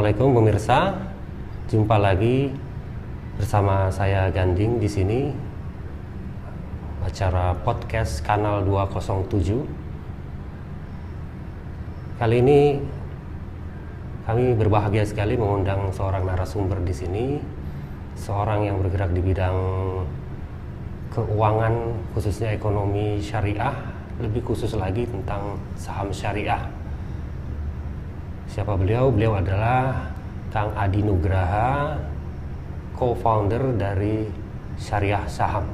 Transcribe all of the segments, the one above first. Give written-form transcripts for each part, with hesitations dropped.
Assalamualaikum pemirsa, jumpa lagi bersama saya Ganding di sini acara podcast Kanal 207. Kali ini kami berbahagia sekali mengundang seorang narasumber di sini, seorang yang bergerak di bidang keuangan khususnya ekonomi syariah, lebih khusus lagi tentang saham syariah. Siapa beliau? Beliau adalah Kang Adi Nugraha, co-founder dari Syariah Saham.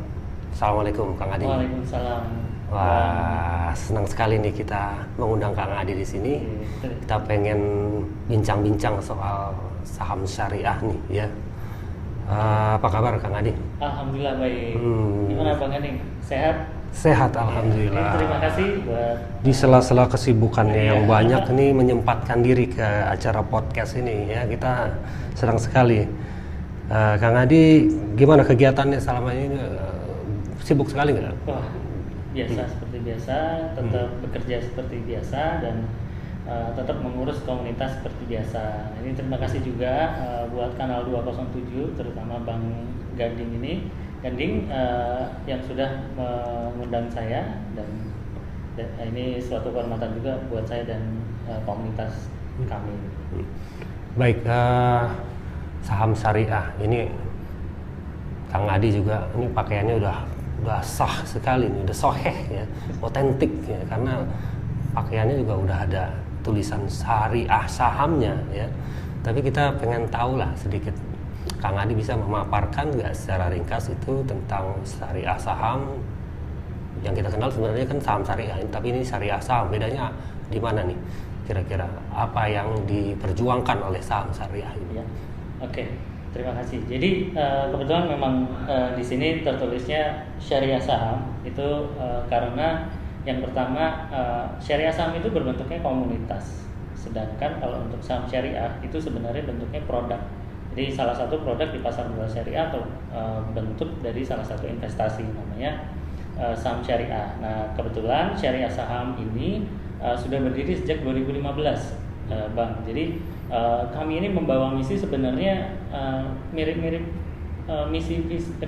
Assalamualaikum Kang Adi. Waalaikumsalam. Wah, senang sekali nih kita mengundang Kang Adi di sini. Kita pengen bincang-bincang soal saham syariah nih ya. Apa kabar Kang Adi? Alhamdulillah baik. Gimana Bang Adi? Sehat? Sehat, alhamdulillah. Terima kasih buat di sela-sela kesibukannya yang banyak nih menyempatkan diri ke acara podcast ini ya. Kita senang sekali. Kang Adi, gimana kegiatannya selama ini? Sibuk sekali nggak? Wah, biasa seperti biasa, tetap bekerja seperti biasa dan tetap mengurus komunitas seperti biasa. Ini terima kasih juga buat Kanal 207 terutama Bang Ganding yang sudah mengundang saya dan ini suatu kehormatan juga buat saya dan komunitas kami. Baik, saham syariah ini Kang Adi juga ini pakaiannya udah sah sekali nih, udah soheh ya, otentik ya, karena pakaiannya juga udah ada tulisan syariah sahamnya ya. Tapi kita pengen tahu lah sedikit, Kang Adi bisa memaparkan nggak secara ringkas itu tentang syariah saham yang kita kenal sebenarnya kan saham syariah, tapi ini syariah saham, bedanya di mana nih? Kira-kira apa yang diperjuangkan oleh saham syariah ini? Ya. Oke, terima kasih. Jadi kebetulan memang di sini tertulisnya syariah saham itu karena yang pertama syariah saham itu berbentuknya komunitas, sedangkan kalau untuk saham syariah itu sebenarnya bentuknya produk. Jadi salah satu produk di pasar modal syariah atau bentuk dari salah satu investasi namanya saham syariah. Nah kebetulan syariah saham ini sudah berdiri sejak 2015, Bang. Jadi kami ini membawa misi sebenarnya mirip-mirip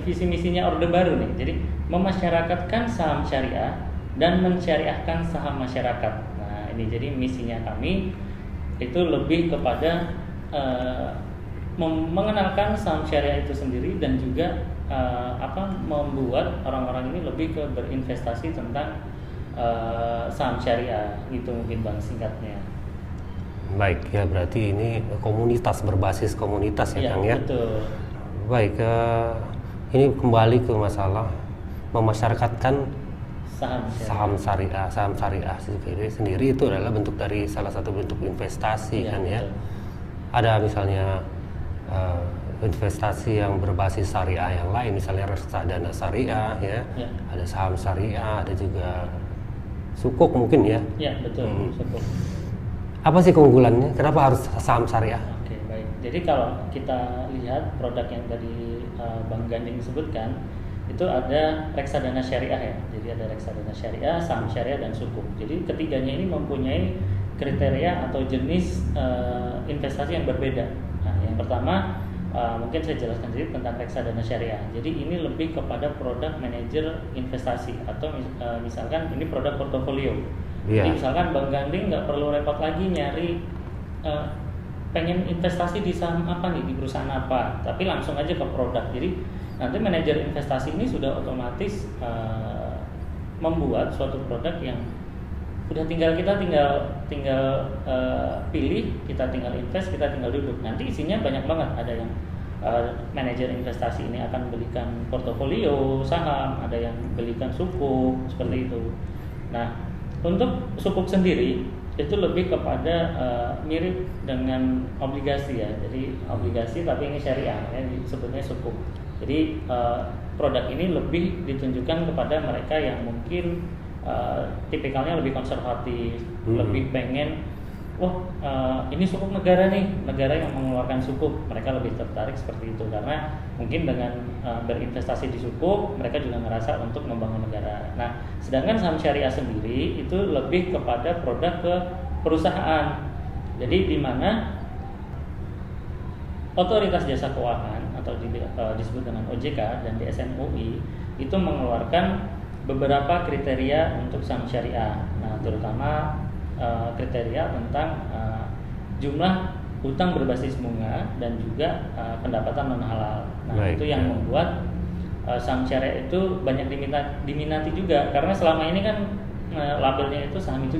visi misinya Orde Baru nih. Jadi memasyarakatkan saham syariah dan mensyariahkan saham masyarakat. Nah ini jadi misinya kami itu lebih kepada mengenalkan saham syariah itu sendiri dan juga membuat orang-orang ini lebih ke berinvestasi tentang saham syariah, itu mungkin Bang singkatnya. Baik ya, berarti ini komunitas, berbasis komunitas ya Kang ya. Betul. Baik, ini kembali ke masalah memasyarakatkan saham syariah sendiri itu adalah bentuk dari salah satu bentuk investasi kan ya. Betul. Ada misalnya investasi yang berbasis syariah yang lain, misalnya reksadana syariah ya. Ada saham syariah, ada juga sukuk mungkin ya. Ya betul, sukuk. Apa sih keunggulannya? Kenapa harus saham syariah? Oke, baik. Jadi kalau kita lihat produk yang tadi Bang Ganding sebutkan, itu ada reksadana syariah ya. Jadi ada reksadana syariah, saham syariah dan sukuk. Jadi ketiganya ini mempunyai kriteria atau jenis investasi yang berbeda. Nah, yang pertama mungkin saya jelaskan sedikit tentang reksadana syariah. Jadi ini lebih kepada produk manajer investasi atau misalkan ini produk portofolio. Jadi misalkan Bang Ganding nggak perlu repot lagi nyari pengen investasi di saham apa nih, di perusahaan apa, tapi langsung aja ke produk. Jadi nanti manajer investasi ini sudah otomatis membuat suatu produk yang udah kita tinggal pilih, kita tinggal invest, kita tinggal duduk. Nanti isinya banyak banget. Ada yang manajer investasi ini akan belikan portofolio saham, ada yang belikan sukuk seperti itu. Nah untuk sukuk sendiri itu lebih kepada mirip dengan obligasi ya. Jadi obligasi tapi ini syariah ya, sebetulnya sukuk. Jadi produk ini lebih ditunjukkan kepada mereka yang mungkin tipikalnya lebih konservatif, lebih pengen ini sukuk negara nih, negara yang mengeluarkan sukuk, mereka lebih tertarik seperti itu karena mungkin dengan berinvestasi di sukuk mereka juga ngerasa untuk membangun negara. Nah, sedangkan saham syariah sendiri itu lebih kepada produk ke perusahaan. Jadi di mana Otoritas Jasa Keuangan atau disebut dengan OJK dan DSN UI itu mengeluarkan beberapa kriteria untuk saham syariah. Nah, terutama kriteria tentang jumlah utang berbasis bunga dan juga pendapatan non halal. Nah, Baik. itu yang membuat saham syariah itu banyak diminati juga, karena selama ini kan labelnya itu saham itu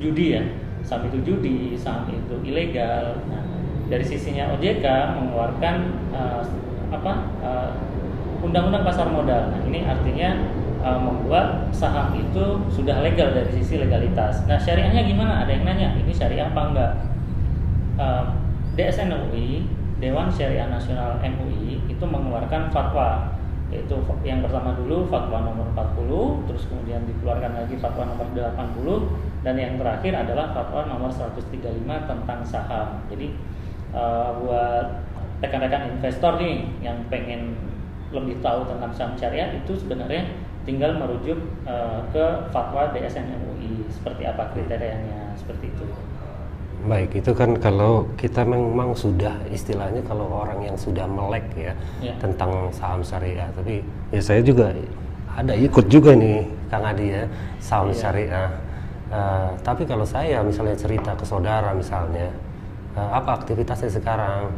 judi ya, saham itu judi, saham itu ilegal. Nah, dari sisinya OJK mengeluarkan undang-undang pasar modal. Nah, ini artinya membuat saham itu sudah legal dari sisi legalitas. Nah, syariahnya gimana? Ada yang nanya, ini syariah apa enggak? DSN UI, Dewan Syariah Nasional MUI itu mengeluarkan fatwa, yaitu yang pertama dulu fatwa nomor 40, terus kemudian dikeluarkan lagi fatwa nomor 80, dan yang terakhir adalah fatwa nomor 135 tentang saham. Jadi buat rekan-rekan investor nih yang pengen lebih tahu tentang saham syariah, itu sebenarnya tinggal merujuk ke fatwa DSN MUI, seperti apa kriterianya, seperti itu. Baik, itu kan kalau kita memang sudah istilahnya kalau orang yang sudah melek ya tentang saham syariah. Tapi ya saya juga ada ikut juga nih Kang Adi ya saham syariah. Tapi kalau saya misalnya cerita ke saudara misalnya, apa aktivitasnya sekarang?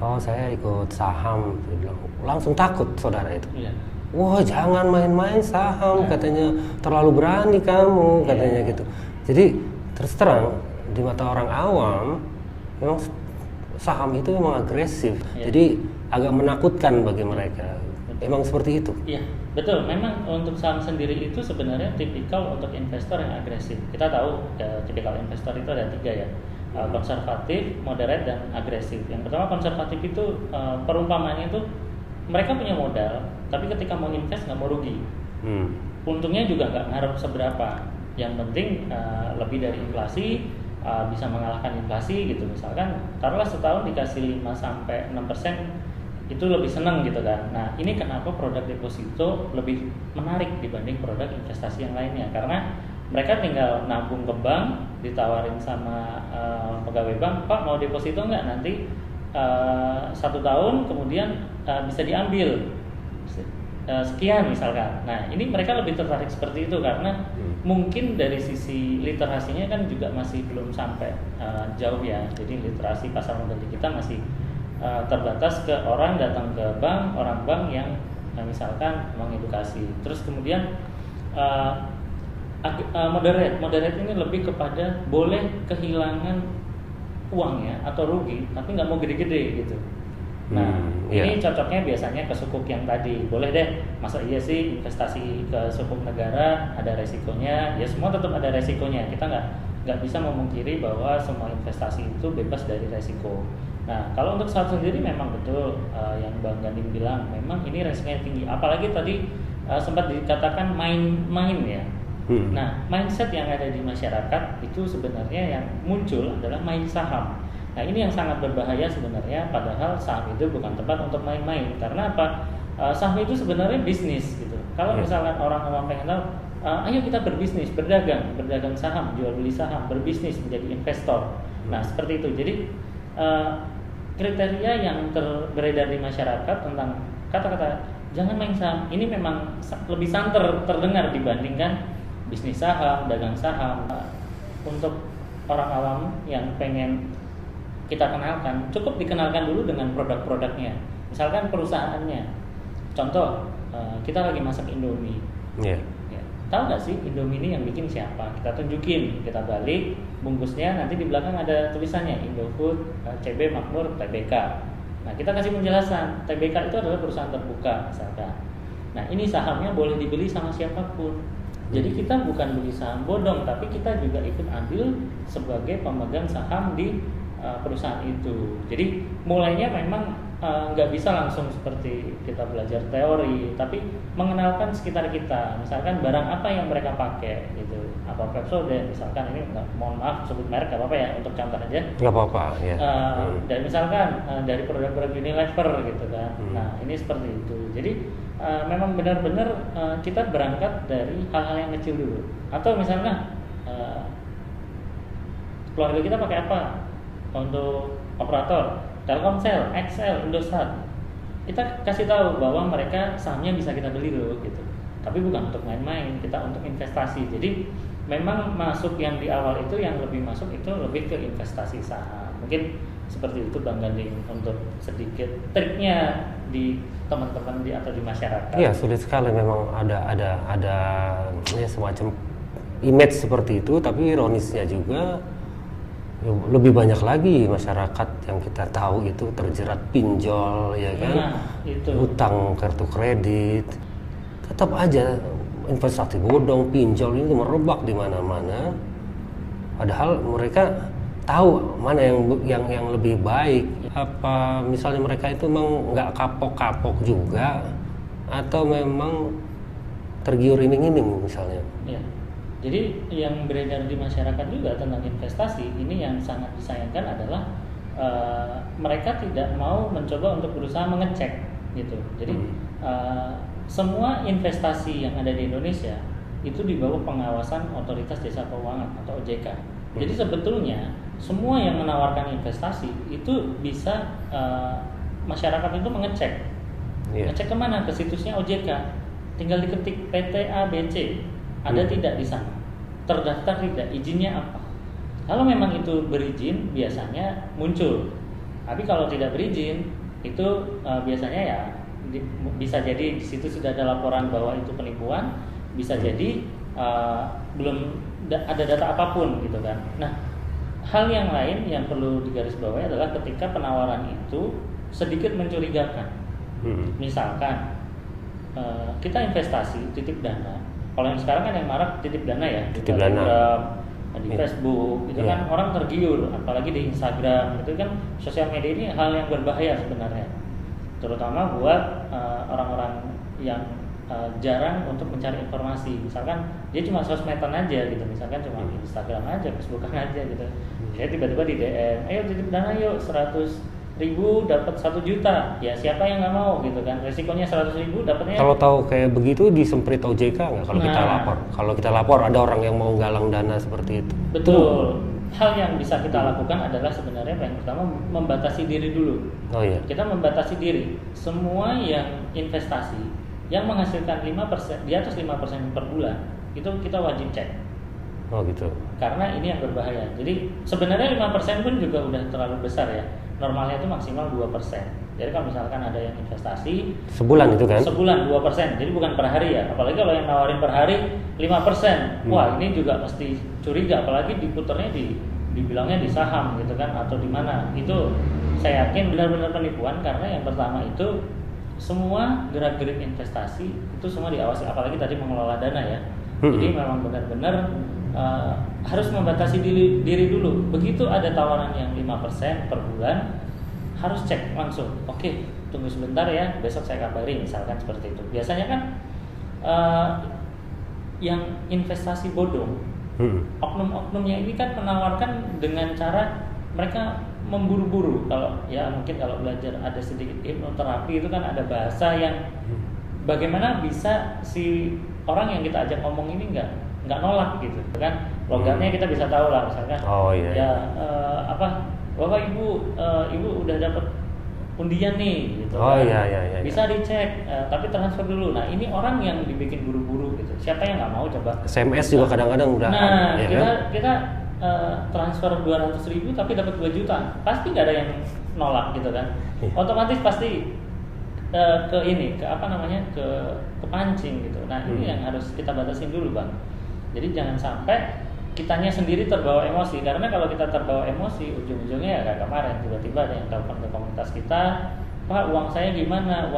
Oh, saya ikut saham. Dia bilang, langsung takut saudara itu. Wah, jangan main-main saham, katanya terlalu berani kamu, katanya gitu. Jadi terus terang di mata orang awam memang saham itu memang agresif, jadi agak menakutkan bagi mereka. Memang seperti itu. Iya, betul. Memang untuk saham sendiri itu sebenarnya tipikal untuk investor yang agresif. Kita tahu tipikal investor itu ada 3 ya, konservatif, moderate, dan agresif. Yang pertama konservatif itu perumpamannya itu mereka punya modal, tapi ketika mau invest nggak mau rugi. Untungnya juga nggak ngaruh seberapa. Yang penting lebih dari inflasi, bisa mengalahkan inflasi gitu. Misalkan taruhlah setahun dikasih 5-6% itu lebih senang gitu kan. Nah, ini kenapa produk deposito lebih menarik dibanding produk investasi yang lainnya, karena mereka tinggal nabung ke bank, ditawarin sama pegawai bank, Pak mau deposito nggak, nanti 1 tahun kemudian bisa diambil sekian misalkan. Nah, ini mereka lebih tertarik seperti itu karena mungkin dari sisi literasinya kan juga masih belum sampai jauh ya. Jadi literasi pasar modal di kita masih terbatas ke orang datang ke bank, orang bank yang misalkan mengedukasi. Terus kemudian moderate ini lebih kepada boleh kehilangan uang ya atau rugi, tapi nggak mau gede-gede gitu. Nah, ini cocoknya biasanya ke sukuk yang tadi. Boleh deh, masa iya sih investasi ke sukuk negara ada resikonya? Ya semua tetap ada resikonya. Kita nggak bisa memungkiri bahwa semua investasi itu bebas dari resiko. Nah, kalau untuk saham sendiri memang betul yang Bang Ganding bilang, memang ini resikonya tinggi. Apalagi tadi sempat dikatakan main-main ya. Nah, mindset yang ada di masyarakat itu sebenarnya yang muncul adalah main saham. Nah, ini yang sangat berbahaya sebenarnya, padahal saham itu bukan tempat untuk main-main. Karena apa? Saham itu sebenarnya bisnis gitu. Kalau misalkan orang pengen tahu, ayo kita berbisnis, berdagang saham, jual beli saham, berbisnis menjadi investor. Nah, seperti itu. Jadi kriteria yang beredar di masyarakat tentang kata-kata jangan main saham ini memang lebih santer terdengar dibandingkan bisnis saham, dagang saham. Untuk orang awam yang pengen kita kenalkan, cukup dikenalkan dulu dengan produk-produknya. Misalkan perusahaannya. Contoh, kita lagi masak Indomie. Ya, tahu nggak sih Indomie ini yang bikin siapa? Kita tunjukin, kita balik bungkusnya, nanti di belakang ada tulisannya Indofood, CB Makmur, TBK. Nah, kita kasih penjelasan, TBK itu adalah perusahaan terbuka misalkan. Nah, ini sahamnya boleh dibeli sama siapapun. Jadi kita bukan beli saham bodong, tapi kita juga ikut ambil sebagai pemegang saham di perusahaan itu. Jadi mulainya memang nggak bisa langsung seperti kita belajar teori, tapi mengenalkan sekitar kita. Misalkan barang apa yang mereka pakai gitu, apa Pepsodent misalkan, ini mohon maaf sebut merek nggak apa-apa ya, untuk contoh aja. Nggak apa-apa ya. Dan misalkan dari produk-produk Unilever gitu kan. Nah, ini seperti itu. Jadi memang benar-benar kita berangkat dari hal-hal yang kecil dulu. Atau misalnya keluarga kita pakai apa untuk operator? Telkomsel, XL, Indosat. Kita kasih tahu bahwa mereka sahamnya bisa kita beli loh gitu. Tapi bukan untuk main-main, kita untuk investasi. Jadi memang masuk yang di awal itu yang lebih masuk itu lebih ke investasi saham. Mungkin seperti itu Bang Ganding untuk sedikit triknya di teman-teman atau di masyarakat. Iya, sulit sekali memang ada ya, semacam image seperti itu, tapi ironisnya juga ya, lebih banyak lagi masyarakat yang kita tahu itu terjerat pinjol, ya kan, itu. Hutang kartu kredit, tetap aja investasi bodong, pinjol ini merebak di mana-mana. Padahal mereka tahu mana yang lebih baik. Apa misalnya mereka itu memang nggak kapok-kapok juga, atau memang tergiur iming-iming misalnya. Ya. Jadi yang beredar di masyarakat juga tentang investasi ini yang sangat disayangkan adalah mereka tidak mau mencoba untuk berusaha mengecek gitu. Jadi semua investasi yang ada di Indonesia itu di bawah pengawasan Otoritas Jasa Keuangan atau OJK. Jadi sebetulnya semua yang menawarkan investasi itu bisa masyarakat itu mengecek. Ngecek kemana? Ke situsnya OJK. Tinggal diketik PT ABC. Ada tidak di sana? Terdaftar tidak? Izinnya apa? Kalau memang itu berizin, biasanya muncul. Tapi kalau tidak berizin, itu biasanya ya bisa jadi di situ sudah ada laporan bahwa itu penipuan, bisa jadi belum ada data apapun gitu kan. Nah, hal yang lain yang perlu digarisbawahi adalah ketika penawaran itu sedikit mencurigakan. Misalkan kita investasi titip dana. Kalau yang sekarang kan yang marak titip dana ya, di Telegram, di Facebook, itu kan orang tergiur, apalagi di Instagram, itu kan sosial media ini hal yang berbahaya sebenarnya, terutama buat orang-orang yang jarang untuk mencari informasi. Misalkan dia cuma sosmedan aja gitu, misalkan cuma Instagram aja, Facebookan aja gitu. Saya tiba-tiba di DM, ayo titip dana yuk 100.000 dapat 1 juta, ya siapa yang nggak mau gitu kan, resikonya 100.000 dapatnya. Kalau tahu kayak begitu disemprit OJK nggak kalau kita lapor? Kalau kita lapor ada orang yang mau galang dana seperti itu. Betul. Hal yang bisa kita lakukan adalah sebenarnya yang pertama membatasi diri dulu. Oh iya. Kita membatasi diri. Semua yang investasi yang menghasilkan 5%, di atas 5% per bulan itu kita wajib cek. Oh gitu. Karena ini yang berbahaya. Jadi sebenarnya 5% pun juga udah terlalu besar ya. Normalnya itu maksimal 2%. Jadi kalau misalkan ada yang investasi sebulan itu kan? Sebulan 2%. Jadi bukan per hari ya. Apalagi kalau yang nawarin per hari 5%. Wah, ini juga pasti curiga, apalagi diputernya dibilangnya di saham gitu kan atau di mana. Itu saya yakin benar-benar penipuan karena yang pertama itu semua gerak-gerik investasi itu semua diawasi, apalagi tadi mengelola dana ya. Jadi memang benar-benar harus membatasi diri dulu. Begitu ada tawaran yang 5% per bulan, harus cek langsung. Oke, tunggu sebentar ya, besok saya kabari, misalkan seperti itu. Biasanya kan yang investasi bodong, oknum-oknumnya ini kan menawarkan dengan cara mereka memburu-buru. Kalau ya mungkin kalau belajar ada sedikit hipnoterapi itu kan ada bahasa yang bagaimana bisa si orang yang kita ajak ngomong ini nggak nolak gitu kan, logatnya kita bisa tahu lah, misalkan bapak ibu udah dapat undian nih gitu kan. Bisa dicek tapi transfer dulu. Nah ini orang yang dibikin buru-buru gitu, siapa yang nggak mau coba. SMS juga kadang-kadang udah kita transfer 200.000 tapi dapat 2 juta, pasti nggak ada yang nolak gitu kan. Otomatis pasti ke kepancing gitu. Nah ini yang harus kita batasin dulu Bang. Jadi jangan sampai kitanya sendiri terbawa emosi, karena kalau kita terbawa emosi ujung-ujungnya ya kayak kemarin tiba-tiba ada yang telepon ke komunitas kita, Pak uang saya gimana,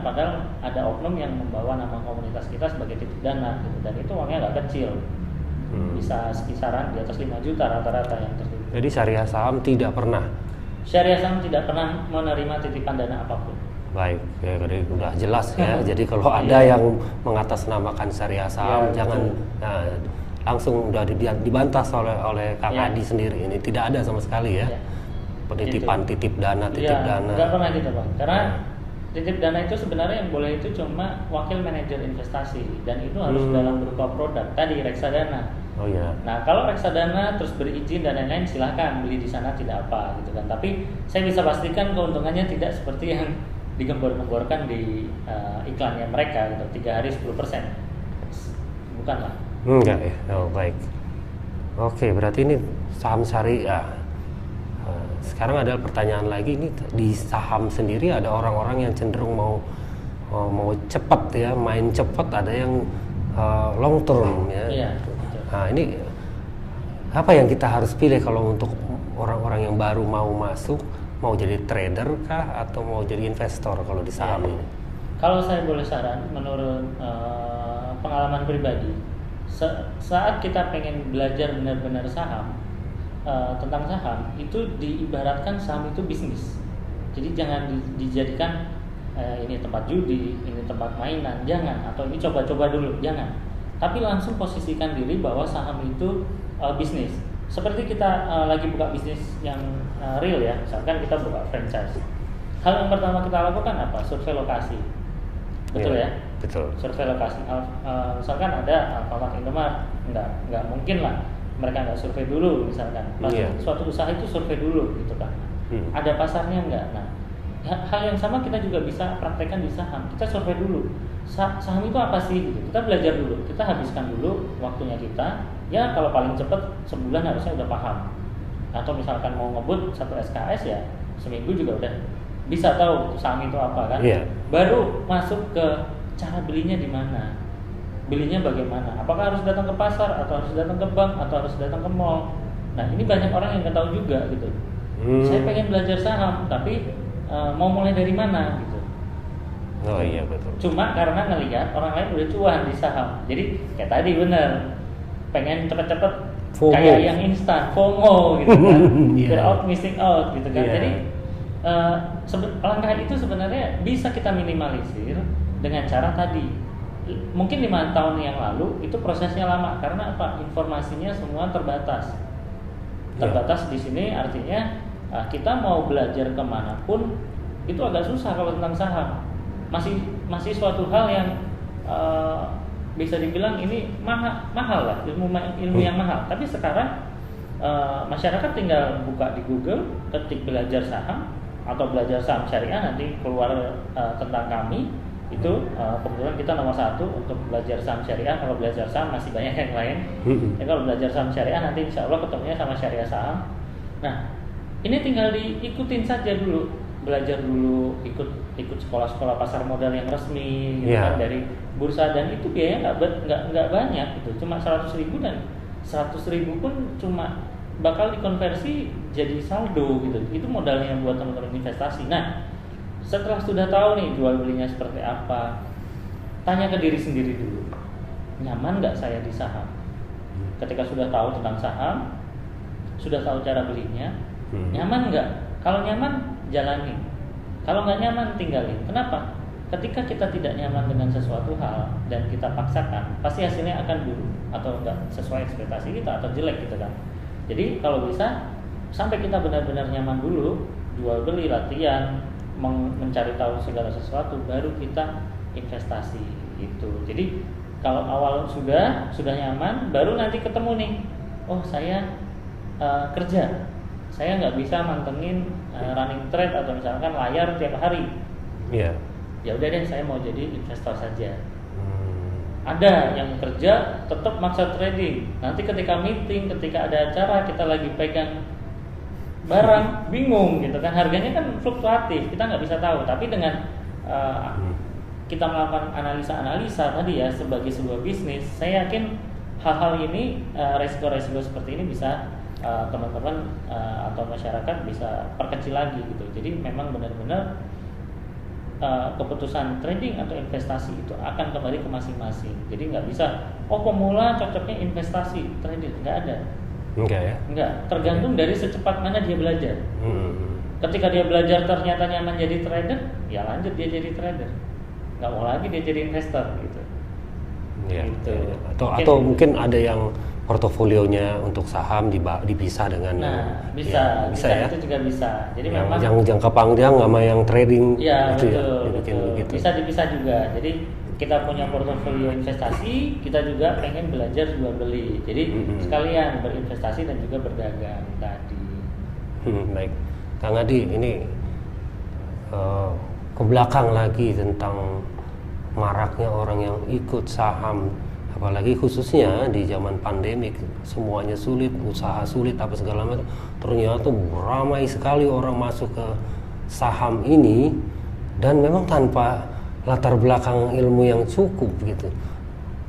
padahal ada oknum yang membawa nama komunitas kita sebagai titip dana gitu, dan itu uangnya nggak kecil, bisa sekisaran di atas 5 juta rata-rata yang tertitip. Jadi syariah saham tidak pernah menerima titipan dana apapun. Baik, ya jadi udah jelas ya. Jadi kalau ada yang mengatasnamakan syariah saham, jangan langsung udah dibantah oleh Kang Adi sendiri. Ini tidak ada sama sekali ya. Penitipan titip dana, dana. Nggak pernah gitu Pak. Karena titip dana itu sebenarnya yang boleh itu cuma wakil manajer investasi, dan itu harus dalam berupa produk tadi reksadana. Oh ya. Nah, kalau reksadana terus berizin dan lain-lain silahkan beli di sana tidak apa gitu kan. Tapi saya bisa pastikan keuntungannya tidak seperti yang digembor-gemborkan di iklannya mereka gitu. 3 hari 10%. Bukanlah. Enggak ya. Oh, baik. Oke, berarti ini saham syariah. Sekarang ada pertanyaan lagi, ini di saham sendiri ada orang-orang yang cenderung mau cepat ya, main cepat, ada yang long term ya. Iya. Nah, ini apa yang kita harus pilih kalau untuk orang-orang yang baru mau masuk, mau jadi trader kah atau mau jadi investor kalau di saham ini? Kalau saya boleh saran, menurut pengalaman pribadi, saat kita pengen belajar benar-benar saham, tentang saham, itu diibaratkan saham itu bisnis. Jadi jangan dijadikan ini tempat judi, ini tempat mainan, jangan. Atau ini coba-coba dulu, jangan. Tapi langsung posisikan diri bahwa saham itu bisnis. Seperti kita lagi buka bisnis yang real ya, misalkan kita buka franchise. Hal yang pertama kita lakukan apa? Survei lokasi. Betul ya? Betul. Survei lokasi. Misalkan ada Alfamart, Indomaret, nggak mungkin lah mereka nggak survei dulu misalkan. Suatu usaha itu survei dulu gitu kan. Ada pasarnya nggak? Nah, hal yang sama kita juga bisa praktekkan di saham. Kita survei dulu. Saham itu apa sih? Gitu. Kita belajar dulu. Kita habiskan dulu waktunya kita. Ya kalau paling cepat sebulan harusnya udah paham. Atau misalkan mau ngebut 1 SKS ya seminggu juga udah bisa tahu saham itu apa kan. Baru masuk ke cara belinya di mana. Belinya bagaimana? Apakah harus datang ke pasar atau harus datang ke bank atau harus datang ke mall? Nah ini banyak orang yang nggak tahu juga gitu. Saya pengen belajar saham tapi mau mulai dari mana gitu. Oh iya betul. Cuma karena ngelihat orang lain udah cuan di saham, jadi kayak tadi bener pengen cepet-cepet kayak yang instan, FOMO gitu kan, fear out missing out gitu kan. Jadi langkah itu sebenarnya bisa kita minimalisir dengan cara tadi. Mungkin 5 tahun yang lalu itu prosesnya lama karena apa? Informasinya semua terbatas. Terbatas di sini artinya kita mau belajar kemanapun itu agak susah kalau tentang saham. Masih suatu hal yang bisa dibilang ini mahal lah, ilmu yang mahal. Tapi sekarang masyarakat tinggal buka di Google, ketik belajar saham atau belajar saham syariah, nanti keluar tentang kami. Itu kebetulan kita nomor 1 untuk belajar saham syariah. Kalau belajar saham masih banyak yang lain. Kalau belajar saham syariah nanti insya Allah ketemunya sama syariah saham. Nah ini tinggal diikutin saja dulu, belajar dulu, ikut sekolah-sekolah pasar modal yang resmi gitu kan, dari bursa, dan itu biayanya nggak banyak gitu, cuma 100.000 dan 100.000 pun cuma bakal dikonversi jadi saldo gitu. Itu modalnya buat teman-teman investasi. Nah setelah sudah tahu nih jual belinya seperti apa, tanya ke diri sendiri dulu, nyaman nggak saya di saham? Ketika sudah tahu tentang saham, sudah tahu cara belinya, nyaman nggak? Kalau nyaman jalani, kalau nggak nyaman tinggalin. Kenapa? Ketika kita tidak nyaman dengan sesuatu hal dan kita paksakan, pasti hasilnya akan buruk atau nggak sesuai ekspektasi kita atau jelek gitu kan. Jadi kalau bisa sampai kita benar-benar nyaman dulu, jual beli, latihan, mencari tahu segala sesuatu, baru kita investasi itu. Jadi kalau awal sudah nyaman, baru nanti ketemu nih, oh saya kerja, saya nggak bisa mantengin running trade atau misalkan layar tiap hari. Ya udah deh, saya mau jadi investor saja. Ada yang kerja tetap maksa trading. Nanti ketika meeting, ketika ada acara, kita lagi pegang barang, bingung gitu kan, harganya kan fluktuatif, kita nggak bisa tahu. Tapi dengan kita melakukan analisa tadi ya sebagai sebuah bisnis, saya yakin hal-hal ini, resiko-resiko seperti ini bisa teman-teman atau masyarakat bisa perkecil lagi gitu. Jadi memang benar-benar keputusan trading atau investasi itu akan kembali ke masing-masing. Jadi nggak bisa, pemula cocoknya investasi, trading, nggak ada. Enggak ya? Enggak, tergantung dari secepat mana dia belajar. Ketika dia belajar ternyata nyaman jadi trader, ya lanjut dia jadi trader. Nggak mau lagi dia jadi investor gitu. Gitu. Atau mungkin ada yang portofolionya untuk saham dipisah dengan bisa ya? Itu juga bisa. Jadi yang, memang yang jangka panjang sama yang trading ya, itu betul, ya dibikin begitu. Bisa dipisah juga. Jadi kita punya portofolio investasi, kita juga pengen belajar jual beli. Jadi sekalian berinvestasi dan juga berdagang tadi. Baik, Kang Adi, ini ke belakang lagi tentang maraknya orang yang ikut saham, apalagi khususnya di zaman pandemik, semuanya sulit, usaha sulit, apa segala macam. Ternyata ramai sekali orang masuk ke saham ini dan memang tanpa latar belakang ilmu yang cukup gitu.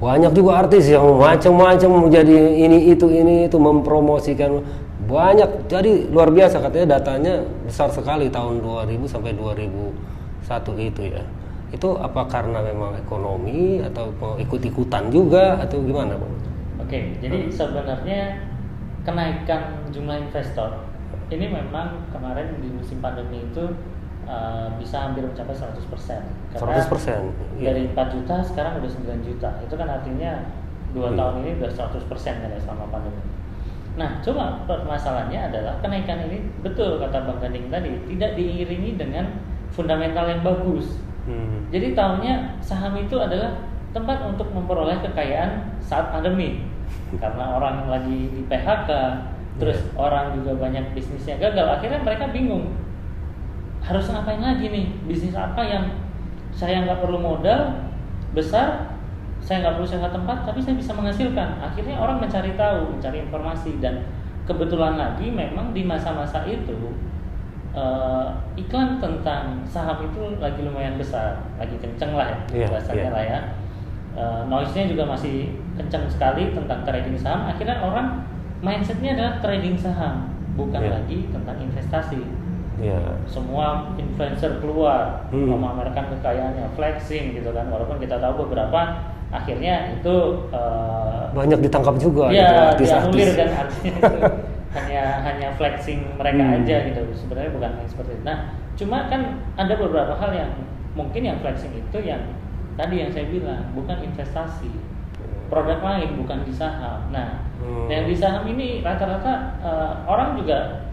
Banyak juga artis yang macam-macam menjadi ini itu mempromosikan banyak. Jadi luar biasa, katanya datanya besar sekali tahun 2000 sampai 2001 itu ya. Itu apa karena memang ekonomi atau ikut-ikutan juga atau gimana, Bang? Oke, jadi sebenarnya kenaikan jumlah investor ini memang kemarin di musim pandemi itu bisa hampir mencapai 100%. Karena 100%. dari 4 juta sekarang udah 9 juta. Itu kan artinya 2 tahun ini udah 100% kan ya selama pandemi. Nah, cuma permasalahannya adalah kenaikan ini, betul kata Bang Ganding tadi, tidak diiringi dengan fundamental yang bagus. Jadi tahunya saham itu adalah tempat untuk memperoleh kekayaan saat pandemi. Karena orang lagi di PHK, terus orang juga banyak bisnisnya gagal, akhirnya mereka bingung. Harus ngapain lagi nih? Bisnis apa yang saya nggak perlu modal besar, saya nggak perlu sewa tempat, tapi saya bisa menghasilkan. Akhirnya orang mencari tahu, mencari informasi, dan kebetulan lagi memang di masa-masa itu iklan tentang saham itu lagi lumayan besar, lagi kenceng lah ya bahasanya lah ya. Noise-nya juga masih kenceng sekali tentang trading saham. Akhirnya orang mindsetnya adalah trading saham, bukan lagi tentang investasi. Semua influencer keluar memamerkan kekayaannya, flexing gitu kan, walaupun kita tahu beberapa akhirnya itu banyak ditangkap juga ya, gitu, dianulir kan, artinya itu hanya flexing mereka aja gitu, sebenarnya bukan seperti itu. Nah, cuma kan ada beberapa hal yang mungkin yang flexing itu yang tadi yang saya bilang bukan investasi, produk lain, bukan di saham. Nah, yang di saham ini rata-rata orang juga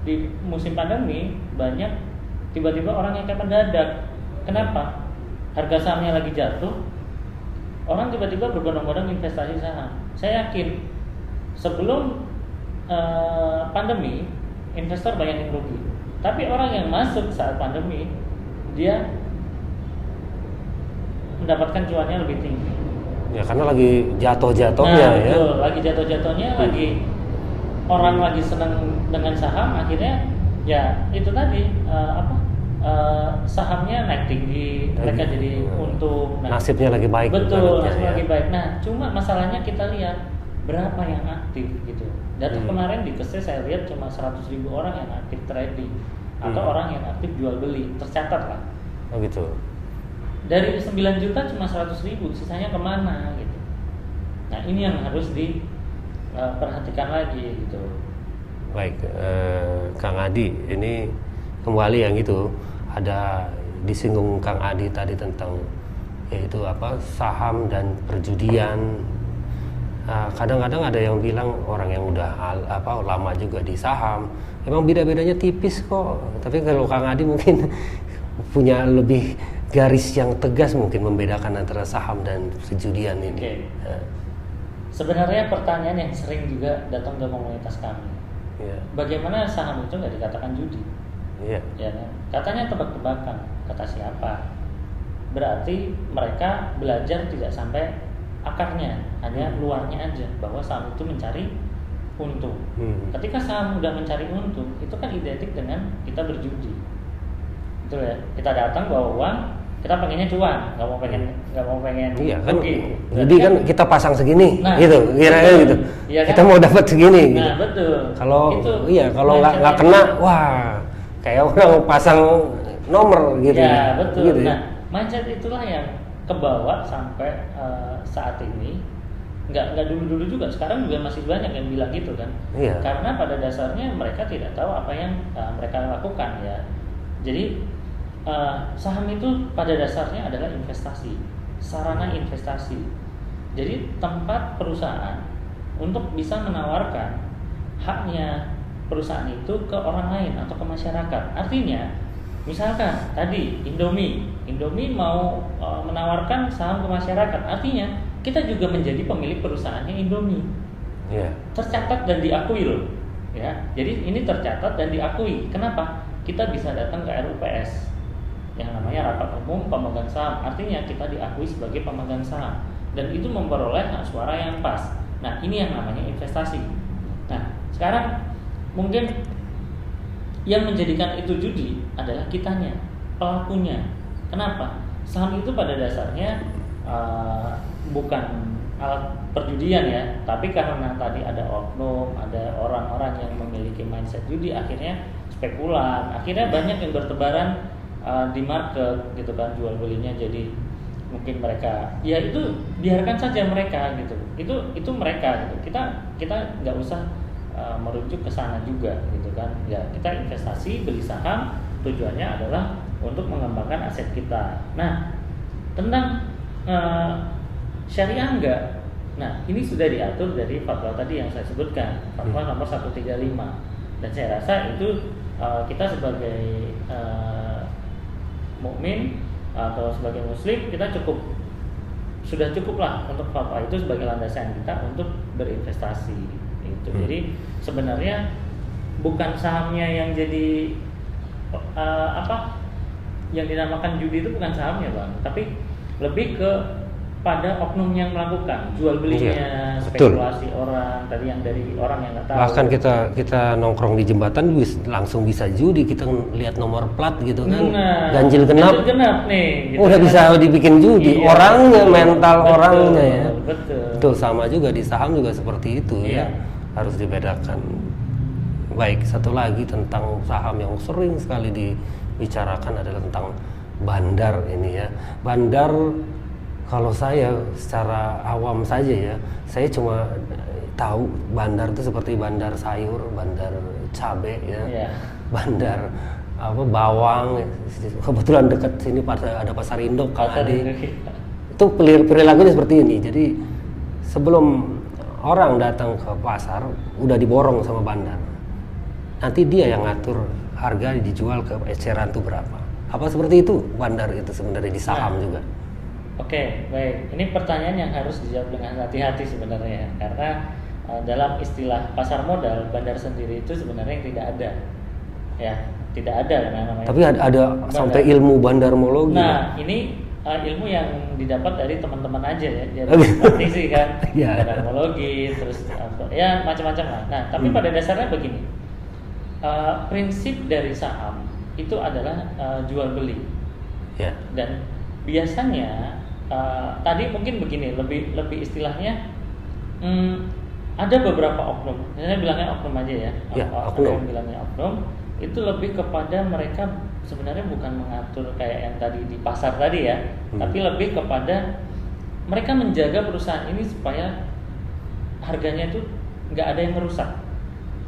di musim pandemi banyak tiba-tiba orang yang kayak mendadak. Kenapa? Harga sahamnya lagi jatuh, orang tiba-tiba berbondong-bondong investasi saham. Saya yakin sebelum pandemi investor banyak yang rugi, tapi orang yang masuk saat pandemi dia mendapatkan cuannya lebih tinggi. Ya karena lagi jatuh-jatuhnya ya. Betul, lagi jatuh-jatuhnya, lagi orang lagi senang dengan saham, akhirnya ya itu tadi sahamnya naik tinggi, mereka jadi untung. Nah, nasibnya lagi baik. Betul, nasibnya lagi baik. Nah, cuma masalahnya kita lihat berapa yang aktif gitu. Data kemarin di KSE saya lihat cuma 100.000 orang yang aktif trading atau orang yang aktif jual beli, tercatat lah. Oh gitu. Dari 9 juta cuma 100.000, sisanya kemana gitu. Nah, ini yang harus diperhatikan lagi gitu. Baik, Kang Adi, ini kembali yang itu ada disinggung Kang Adi tadi tentang yaitu saham dan perjudian. Kadang-kadang ada yang bilang orang yang udah lama juga di saham, emang beda-bedanya tipis kok. Tapi kalau Kang Adi mungkin punya lebih garis yang tegas mungkin membedakan antara saham dan perjudian ini. Okay. Sebenarnya pertanyaan yang sering juga datang ke komunitas kami. Bagaimana saham itu nggak dikatakan judi? Ya, katanya tebak-tebakan. Kata siapa? Berarti mereka belajar tidak sampai akarnya, hanya luarnya aja, bahwa saham itu mencari untung. Ketika saham udah mencari untung, itu kan identik dengan kita berjudi. Betul ya? Kita datang bawa uang, kita pengennya cuan, nggak mau pengen. Iya kan. Jadi kan kita pasang segini, gitu, kira-kira gitu. Iya, kan? Kita mau dapat segini. Nah, gitu. Betul. Kalau nggak kena, wah, kayak orang pasang nomor gitu. Ya betul. Gitu, nah, mindset itulah yang kebawa sampai saat ini. Nggak dulu juga, sekarang juga masih banyak yang bilang gitu kan. Karena pada dasarnya mereka tidak tahu apa yang mereka lakukan ya. Jadi saham itu pada dasarnya adalah investasi, sarana investasi. Jadi tempat perusahaan untuk bisa menawarkan haknya perusahaan itu ke orang lain atau ke masyarakat. Artinya Misalkan tadi Indomie mau menawarkan saham ke masyarakat, artinya kita juga menjadi pemilik perusahaannya Indomie. Iya. Tercatat dan diakui loh, ya. Jadi ini tercatat dan diakui. Kenapa? Kita bisa datang ke RUPS yang namanya rapat umum pemegang saham. Artinya kita diakui sebagai pemegang saham dan itu memperoleh hak suara yang pas. Nah, ini yang namanya investasi. Nah, sekarang mungkin yang menjadikan itu judi adalah kitanya, pelakunya. Kenapa? Saham itu pada dasarnya bukan alat perjudian ya, tapi karena tadi ada oknum, ada orang-orang yang memiliki mindset judi, akhirnya spekulan, akhirnya banyak yang bertebaran di market gitu kan, jual belinya. Jadi mungkin mereka, ya itu biarkan saja mereka gitu, itu mereka gitu. Kita nggak usah merujuk ke sana juga gitu kan. Ya kita investasi, beli saham, tujuannya adalah untuk mengembangkan aset kita. Nah, tentang syariah enggak. Nah, ini sudah diatur dari fatwa tadi yang saya sebutkan, fatwa nomor 135. Dan saya rasa itu kita sebagai mukmin atau sebagai muslim, kita sudah cukup lah untuk fatwa itu sebagai landasan kita untuk berinvestasi. Itu. Jadi sebenarnya bukan sahamnya yang jadi yang dinamakan judi itu bukan sahamnya bang, tapi lebih ke pada oknum yang melakukan jual belinya, spekulasi orang tadi yang dari orang yang nggak tahu. Bahkan kita nongkrong di jembatan langsung bisa judi, kita lihat nomor plat gitu kan, ganjil genap nih, gitu udah kan. Bisa dibikin judi, orangnya, mental orangnya ya. Betul. Itu sama juga di saham juga seperti itu ya, harus dibedakan. Baik, satu lagi tentang saham yang sering sekali dibicarakan adalah tentang bandar ini ya. Bandar, kalau saya secara awam saja ya, saya cuma tahu bandar itu seperti bandar sayur, bandar cabai ya, bandar bawang. Kebetulan dekat sini ada pasar induk Kang Adi. Itu perilakunya seperti ini. Jadi sebelum orang datang ke pasar udah diborong sama bandar. Nanti dia yang ngatur harga dijual ke eceran itu berapa. Apa seperti itu bandar itu sebenarnya di saham juga? Oke, baik. Ini pertanyaan yang harus dijawab dengan hati-hati sebenarnya, karena dalam istilah pasar modal, bandar sendiri itu sebenarnya tidak ada, ya, tidak ada namanya. Tapi ada sampai ilmu bandarmologi. Nah, ini ilmu yang didapat dari teman-teman aja ya, dari praktisi kan, bandarmologi, terus ya macam-macam lah. Nah, tapi pada dasarnya begini, prinsip dari saham itu adalah jual beli, dan biasanya tadi mungkin begini, lebih istilahnya ada beberapa oknum, saya bilangnya oknum aja ya, oknum bilangnya oknum itu lebih kepada mereka sebenarnya bukan mengatur kayak yang tadi di pasar tadi ya, tapi lebih kepada mereka menjaga perusahaan ini supaya harganya itu nggak ada yang merusak.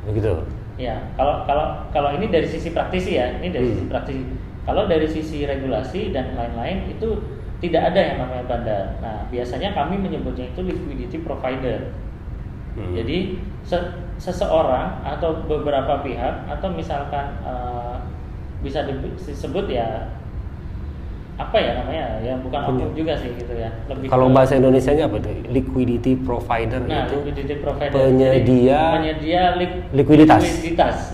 Begitu. Ya, kalau ini dari sisi praktisi ya, ini dari sisi praktisi. Kalau dari sisi regulasi dan lain-lain itu tidak ada yang namanya bandar. Nah, biasanya kami menyebutnya itu liquidity provider. Jadi seseorang atau beberapa pihak atau misalkan bisa disebut ya apa ya namanya ya, bukan oknum juga sih gitu ya. Lebih kalau bahasa Indonesianya apa tuh? Liquidity provider. Nah, itu liquidity provider. Penyedia likuiditas.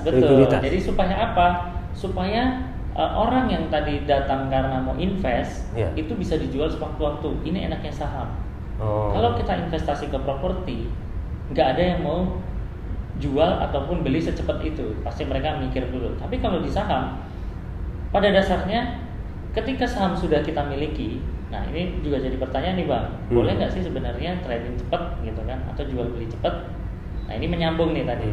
Betul. Likuiditas. Jadi supaya apa? Supaya orang yang tadi datang karena mau invest itu bisa dijual sewaktu-waktu. Ini enaknya saham. Kalau kita investasi ke properti, nggak ada yang mau jual ataupun beli secepat itu. Pasti mereka mikir dulu. Tapi kalau di saham, pada dasarnya ketika saham sudah kita miliki, nah ini juga jadi pertanyaan nih bang, boleh nggak sih sebenarnya trading cepat gitu kan, atau jual beli cepat? Nah ini menyambung nih tadi.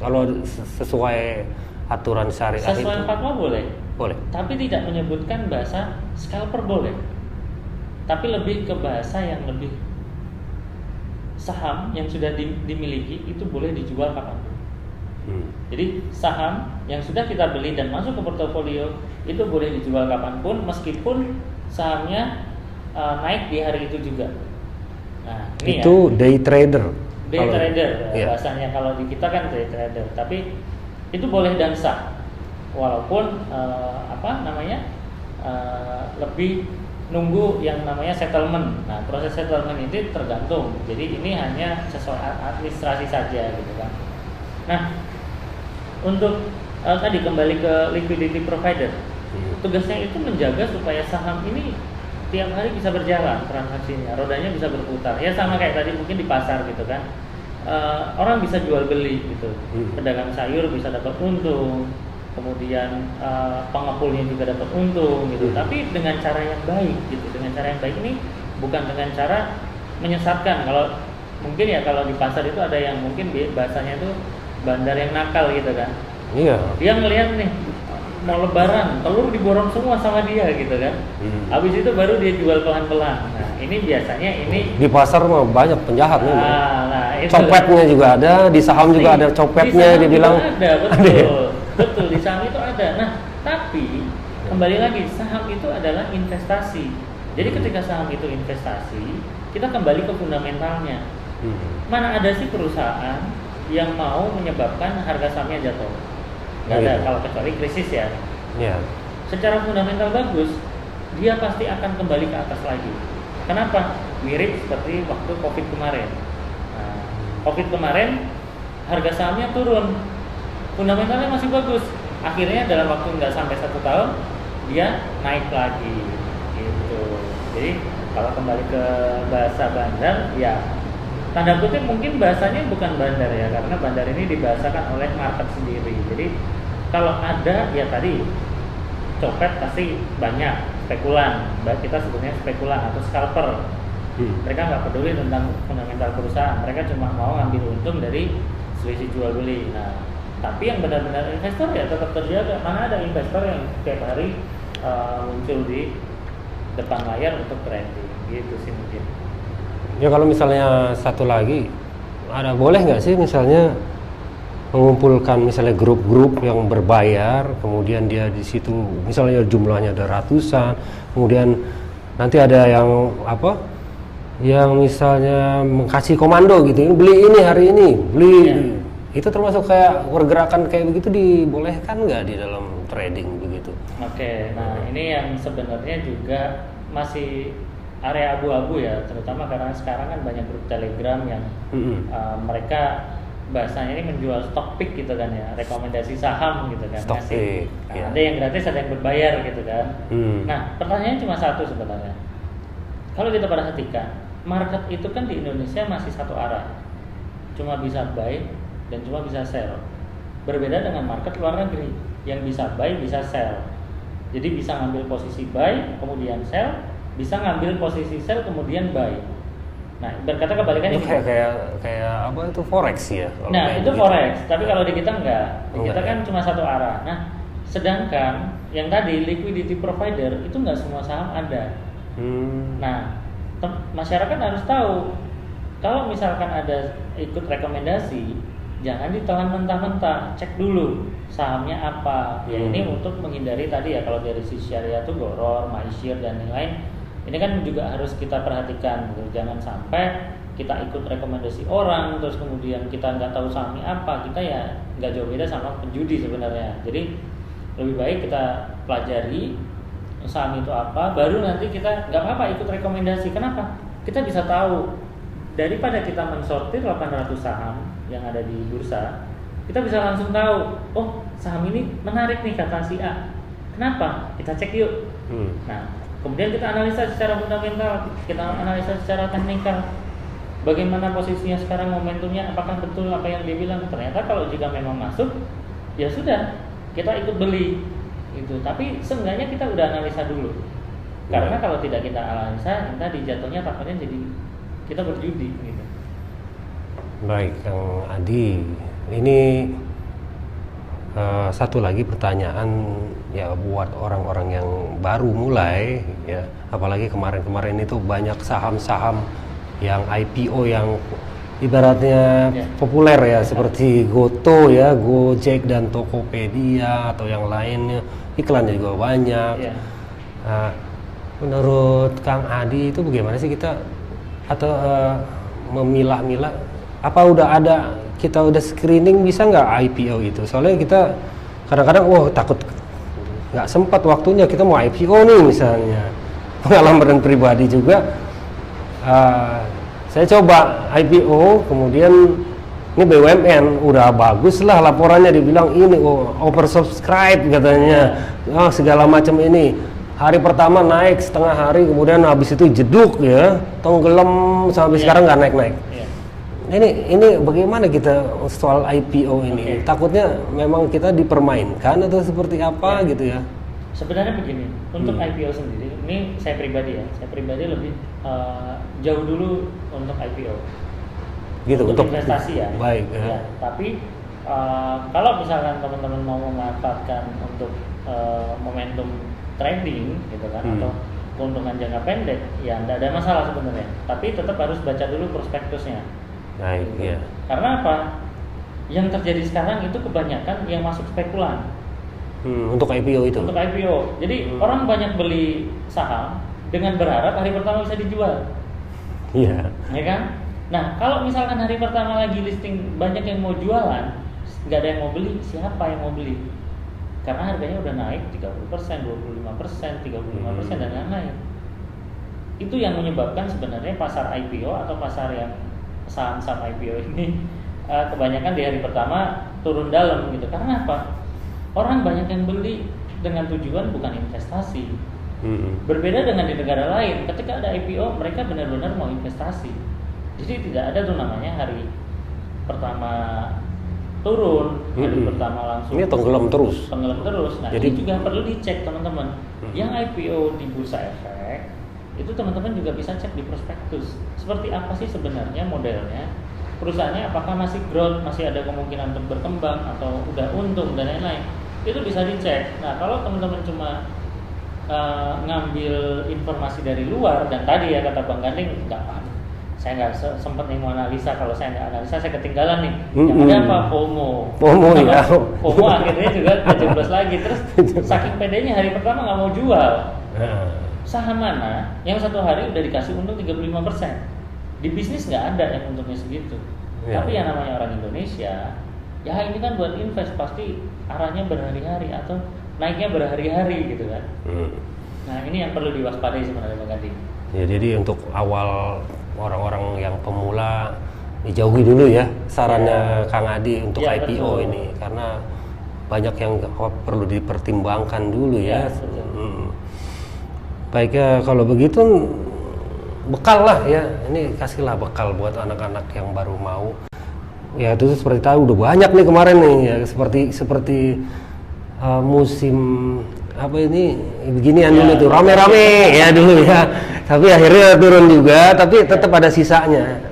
Kalau sesuai aturan syariah sesuai fatwa boleh, tapi tidak menyebutkan bahasa scalper boleh, tapi lebih ke bahasa yang lebih saham yang sudah dimiliki itu boleh dijual kapanpun. Jadi saham yang sudah kita beli dan masuk ke portofolio itu boleh dijual kapanpun meskipun sahamnya naik di hari itu juga. Nah ini itu day trader. Bahasanya kalau di kita kan day trader, tapi itu boleh dan sah walaupun lebih nunggu yang namanya settlement. Nah, proses settlement ini tergantung. Jadi ini hanya sesuai administrasi saja gitu kan. Nah, untuk tadi kembali ke liquidity provider, tugasnya itu menjaga supaya saham ini tiap hari bisa berjalan transaksinya, rodanya bisa berputar. Ya sama kayak tadi mungkin di pasar gitu kan. Orang bisa jual beli gitu. Pedagang sayur bisa dapat untung, kemudian pengepulnya juga dapat untung gitu. Tapi dengan cara yang baik gitu. Dengan cara yang baik ini bukan dengan cara menyesatkan. Kalau mungkin ya kalau di pasar itu ada yang mungkin bahasanya itu bandar yang nakal gitu kan. Iya. Dia ngelihat nih mau lebaran, telur diborong semua sama dia gitu kan. Habis itu baru dia jual pelan-pelan. Nah, ini biasanya ini di pasar mah banyak penjahat nih. Nah, itu copetnya juga ada, di saham juga ada copetnya, dia bilang ada, betul. Betul, di saham itu ada. Nah, tapi kembali lagi saham itu adalah investasi. Jadi ketika saham itu investasi, kita kembali ke fundamentalnya. Mana ada sih perusahaan yang mau menyebabkan harga sahamnya jatuh? Nggak ada, kalau kecuali krisis ya. Secara fundamental bagus, dia pasti akan kembali ke atas lagi. Kenapa? Mirip seperti waktu COVID kemarin. Nah, COVID kemarin harga sahamnya turun, fundamentalnya masih bagus. Akhirnya dalam waktu nggak sampai 1 tahun dia naik lagi, gitu. Jadi kalau kembali ke bahasa bandar, ya tanda kutip mungkin bahasanya bukan bandar ya, karena bandar ini dibahasakan oleh market sendiri. Jadi kalau ada ya tadi copet pasti banyak, spekulan, kita sebutnya spekulan atau scalper. Mereka nggak peduli tentang fundamental perusahaan, mereka cuma mau ngambil untung dari selisih jual beli. Nah, tapi yang benar-benar investor ya tetap terjaga. Mana ada investor yang setiap hari muncul di depan layar untuk trading, gitu sih mungkin. Ya kalau misalnya satu lagi, boleh nggak sih misalnya mengumpulkan misalnya grup-grup yang berbayar, kemudian dia di situ misalnya jumlahnya ada ratusan, kemudian nanti ada yang yang misalnya mengkasih komando gitu, beli ini hari ini, beli itu termasuk kayak pergerakan kayak begitu dibolehkan nggak di dalam trading begitu? Oke, nah ini yang sebenarnya juga masih area abu-abu ya, terutama karena sekarang kan banyak grup Telegram yang mereka bahasanya ini menjual stock pick gitu kan ya, rekomendasi saham gitu kan. Stock pick. Nah, ada yang gratis, ada yang berbayar gitu kan. Nah, pertanyaannya cuma satu sebenarnya. Kalau kita perhatikan, market itu kan di Indonesia masih satu arah, cuma bisa buy dan cuma bisa sell. Berbeda dengan market luar negeri yang bisa buy bisa sell. Jadi bisa ngambil posisi buy kemudian sell, bisa ngambil posisi sell kemudian buy. Nah, berkata kebalikannya itu kayak apa itu forex ya? Nah, itu forex, tapi kalau di kita enggak. Di kita kan cuma satu arah. Nah, sedangkan yang tadi liquidity provider itu enggak semua saham ada. Nah, masyarakat harus tahu kalau misalkan ada ikut rekomendasi, jangan ditelan mentah-mentah, cek dulu sahamnya apa. Ya ini untuk menghindari tadi ya, kalau dari sisi syariah itu Goror, MyShare dan lain-lain. Ini kan juga harus kita perhatikan gitu. Jangan sampai kita ikut rekomendasi orang terus kemudian kita nggak tahu sahamnya apa, kita ya nggak jauh beda sama penjudi sebenarnya. Jadi lebih baik kita pelajari saham itu apa, baru nanti kita nggak apa-apa ikut rekomendasi. Kenapa? Kita bisa tahu daripada kita mensortir 800 saham yang ada di bursa, kita bisa langsung tahu, oh saham ini menarik nih kata si A. Kenapa? Kita cek yuk. Nah, kemudian kita analisa secara fundamental, kita analisa secara teknikal. Bagaimana posisinya sekarang, momentumnya, apakah betul apa yang dia bilang? Ternyata kalau jika memang masuk, ya sudah, kita ikut beli. Gitu. Tapi seenggaknya kita udah analisa dulu. Karena kalau tidak kita analisa, kita jatuhnya takutnya jadi kita berjudi. Gitu. Baik, Kang Adi. Ini satu lagi pertanyaan ya buat orang-orang yang baru mulai ya, apalagi kemarin-kemarin itu banyak saham-saham yang IPO yang ibaratnya populer ya, seperti Goto ya, Gojek dan Tokopedia atau yang lainnya, iklannya juga banyak. Nah, menurut Kang Adi itu bagaimana sih kita atau memilah-milah, apa kita udah screening bisa nggak IPO itu? Soalnya kita kadang-kadang takut nggak sempat waktunya, kita mau IPO nih misalnya. Pengalaman pribadi juga, saya coba IPO, kemudian ini BUMN udah bagus lah laporannya, dibilang ini oversubscribe katanya, segala macam ini. Hari pertama naik setengah hari, kemudian habis itu jeduk ya, tenggelam sampai sekarang nggak naik-naik. Ini bagaimana kita soal IPO ini? Takutnya memang kita dipermainkan atau seperti apa gitu ya? Sebenarnya begini, untuk IPO sendiri, ini saya pribadi lebih jauh dulu untuk IPO. Gitu, untuk investasi ya. Baik. Ya. Tapi kalau misalkan teman-teman mau memanfaatkan untuk momentum trading gitu kan, atau keuntungan jangka pendek, ya tidak ada masalah sebenarnya. Tapi tetap harus baca dulu prospektusnya. Baik, ya. Karena apa? Yang terjadi sekarang itu kebanyakan yang masuk spekulan. Untuk IPO itu. Untuk IPO. Jadi orang banyak beli saham dengan berharap hari pertama bisa dijual. Iya. Ya kan? Nah, kalau misalkan hari pertama lagi listing banyak yang mau jualan, nggak ada yang mau beli, siapa yang mau beli? Karena harganya udah naik 30%, 25%, 35% dan lain-lain. Itu yang menyebabkan sebenarnya pasar IPO atau pasar yang saham-saham IPO ini kebanyakan di hari pertama turun dalam gitu. Karena apa? Orang banyak yang beli dengan tujuan bukan investasi. Berbeda dengan di negara lain, ketika ada IPO mereka benar-benar mau investasi. Jadi tidak ada tuh namanya hari pertama turun, hari pertama langsung ini tenggelam terus. Nah, jadi ini juga perlu dicek teman-teman. Yang IPO di Bursa Efek itu teman-teman juga bisa cek di prospektus. Seperti apa sih sebenarnya modelnya? Perusahaannya apakah masih growth, masih ada kemungkinan untuk berkembang atau udah untung dan lain-lain. Itu bisa dicek. Nah, kalau teman-teman cuma ngambil informasi dari luar, dan tadi ya kata Bang Ganding, saya nggak sempat nih mau analisa. Kalau saya nggak analisa saya ketinggalan nih. Yang ada apa? FOMO ya. FOMO akhirnya juga kejeblos lagi. Terus saking pedenya hari pertama nggak mau jual. Saham mana yang satu hari udah dikasih untung 35%? Di bisnis nggak ada yang untungnya segitu. Tapi yang namanya orang Indonesia, ya ini kan buat invest, pasti arahnya berhari-hari atau naiknya berhari-hari gitu kan. Nah, ini yang perlu diwaspadai sebenarnya Bang Ganding. Ya, jadi untuk awal orang-orang yang pemula dijauhi dulu ya sarannya Kang Adi untuk IPO betul. Ini karena banyak yang perlu dipertimbangkan dulu ya. Baik ya, kalau begitu bekal lah ya, ini kasihlah bekal buat anak-anak yang baru mau. Ya itu seperti tahu udah banyak nih kemarin nih ya, seperti musim apa ini beginian dulu tuh rame-rame ya dulu ya, tapi akhirnya turun juga, tapi tetap ada sisanya.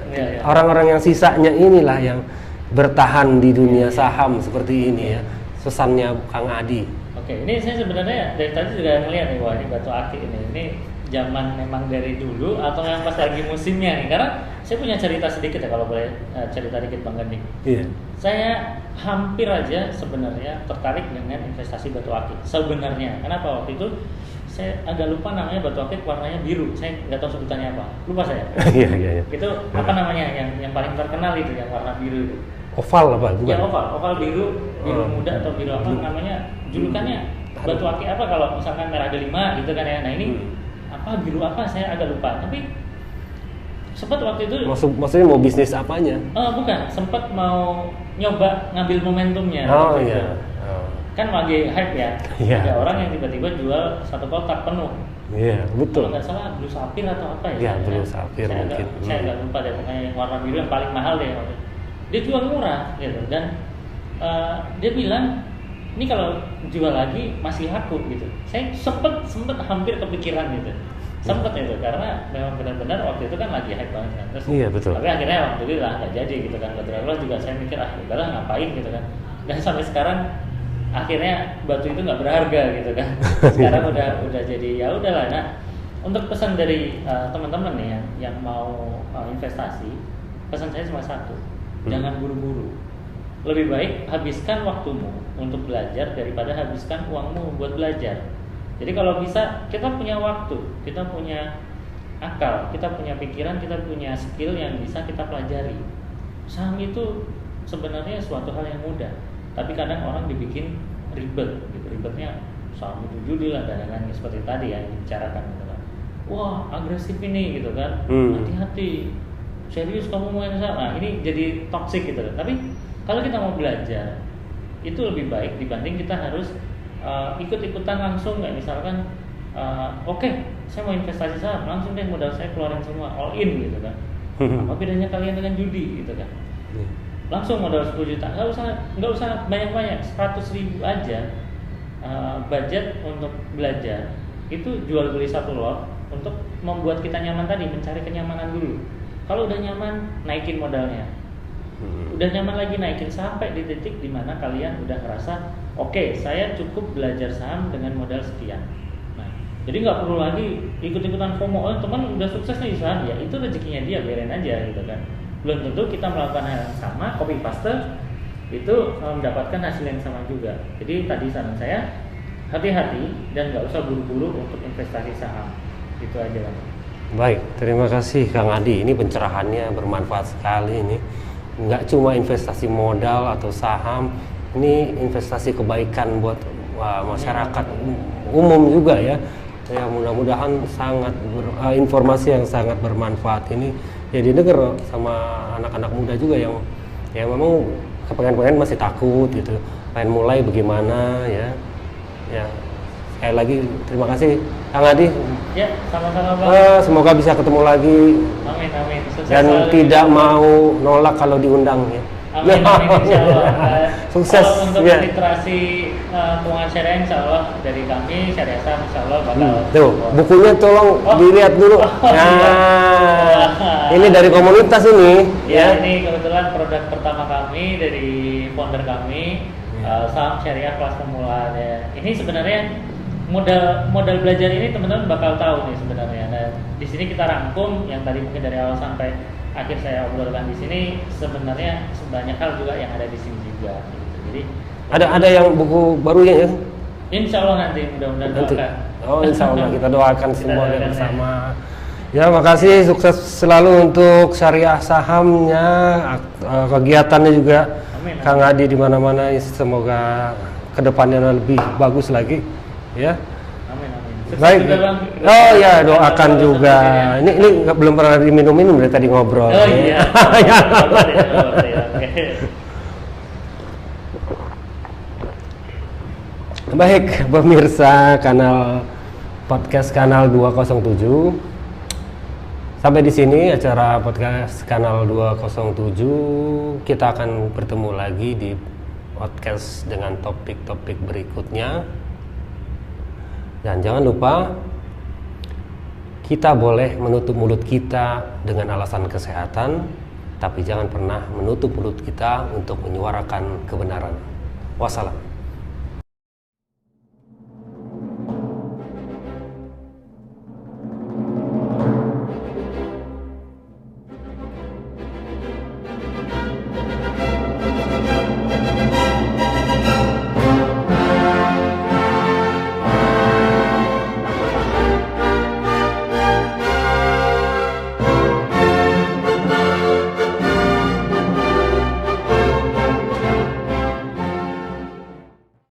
Orang-orang yang sisanya inilah yang bertahan di dunia saham seperti ini ya, pesannya Kang Adi. Oke, ini saya sebenarnya dari tadi juga ngeliat nih, wah ini batu akik ini zaman memang dari dulu atau yang pas lagi musimnya nih, karena saya punya cerita sedikit ya, kalau boleh cerita dikit Bang Ganding. Iya. Saya hampir aja sebenarnya tertarik dengan investasi batu akik sebenarnya. Kenapa? Waktu itu saya agak lupa namanya batu akik, warnanya biru. Saya nggak tahu sebutannya apa. Lupa saya. Iya. Itu apa namanya yang paling terkenal itu yang warna biru itu? Oval apa? Bukan? Ya oval biru muda atau biru apa namanya? Julukannya batu akik apa kalau misalkan merah delima gitu kan ya. Nah ini apa biru apa saya agak lupa, tapi sempat waktu itu maksudnya mau bisnis apanya? Bukan, sempat mau nyoba ngambil momentumnya. Kan lagi hype ya. Ada orang yang tiba-tiba jual satu kotak penuh. Iya, betul. Kalau nggak salah Blue Sapphire atau apa ya? Iya, Blue Sapphire mungkin. Saya agak lupa deh, pokoknya yang warna biru yang paling mahal deh. Dia jual murah gitu, dan dia bilang ini kalau jual lagi masih laku gitu. Saya sempet hampir kepikiran gitu. Sempet itu karena memang benar-benar waktu itu kan lagi hype banget kan. Terus, iya betul. Tapi akhirnya alhamdulillah nggak jadi gitu kan. Betul juga saya mikir udahlah ngapain gitu kan. Dan sampai sekarang akhirnya batu itu nggak berharga gitu kan. Sekarang udah jadi ya udahlah. Nah, untuk pesan dari teman-teman nih yang mau investasi, pesan saya cuma satu, jangan buru-buru. Lebih baik habiskan waktumu untuk belajar daripada habiskan uangmu buat belajar. Jadi kalau bisa kita punya waktu, kita punya akal, kita punya pikiran, kita punya skill yang bisa kita pelajari. Saham itu sebenarnya suatu hal yang mudah, tapi kadang orang dibikin ribet gitu, ribetnya saham itu judi lah dan lain-lain seperti tadi yang dibicarakan gitu kan. Wah agresif ini gitu kan, hati-hati, serius kamu main saham. Nah ini jadi toxic gitu kan. Tapi kalau kita mau belajar itu lebih baik dibanding kita harus ikut-ikutan langsung, kayak misalkan oke, saya mau investasi saham, langsung deh modal saya keluarin semua, all in gitu kan. Apa bedanya kalian dengan judi gitu kan? Langsung modal 10 juta, nggak usah banyak-banyak, 100.000 aja budget untuk belajar. Itu jual beli satu lot untuk membuat kita nyaman tadi, mencari kenyamanan dulu. Kalau udah nyaman, naikin modalnya. Udah nyaman lagi, naikin sampai di titik dimana kalian udah ngerasa oke, saya cukup belajar saham dengan modal sekian. Jadi nggak perlu lagi ikut-ikutan FOMO, oh teman udah sukses nih saham, ya itu rezekinya dia, biarin aja gitu kan. Belum tentu kita melakukan hal yang sama, copy paste itu mendapatkan hasil yang sama juga. Jadi tadi saran saya, hati-hati dan nggak usah buru-buru untuk investasi saham. Itu aja Bang. Baik, terima kasih Kang Adi. Ini pencerahannya bermanfaat sekali ini. Nggak cuma investasi modal atau saham, ini investasi kebaikan buat masyarakat umum juga ya. Ya mudah-mudahan sangat informasi yang sangat bermanfaat ini ya didengar sama anak-anak muda juga yang memang kepengen masih takut gitu, pengen mulai bagaimana ya. Ya sekali lagi terima kasih Kang Adi. Ya sama-sama Bang. Semoga bisa ketemu lagi. Amin. Sukses dan tidak mau nolak kalau diundang ya. Amin insyaallah. Sukses untuk ya. literasi keuangan syariah insyaallah dari kami Syariah Saham insyaallah bakal tuh bukunya tolong dilihat dulu. Ini dari komunitas ini ya. Ini kebetulan produk pertama kami dari founder kami, saham syariah kelas pemula ya. Ini sebenarnya modal belajar ini teman-teman bakal tahu nih sebenarnya. Dan di sini kita rangkum yang tadi mungkin dari awal sampai akhir saya obrolkan di sini, sebenarnya sebanyak hal juga yang ada di sini juga. Gitu. Jadi ada yang buku barunya ya? Insya Allah nanti mudah-mudahan doakan. Oh Insya Allah kita doakan semua bersama. Ya makasih, sukses selalu untuk syariah sahamnya, kegiatannya juga. Amin. Kang Adi di mana-mana, semoga kedepannya lebih bagus lagi. Ya. Baik. Oh ya doakan juga. Ini belum pernah diminum dari tadi ngobrol. Oh iya. Baik pemirsa podcast kanal 207. Sampai di sini acara podcast kanal 207. Kita akan bertemu lagi di podcast dengan topik-topik berikutnya. Dan jangan lupa, kita boleh menutup mulut kita dengan alasan kesehatan, tapi jangan pernah menutup mulut kita untuk menyuarakan kebenaran. Wassalam.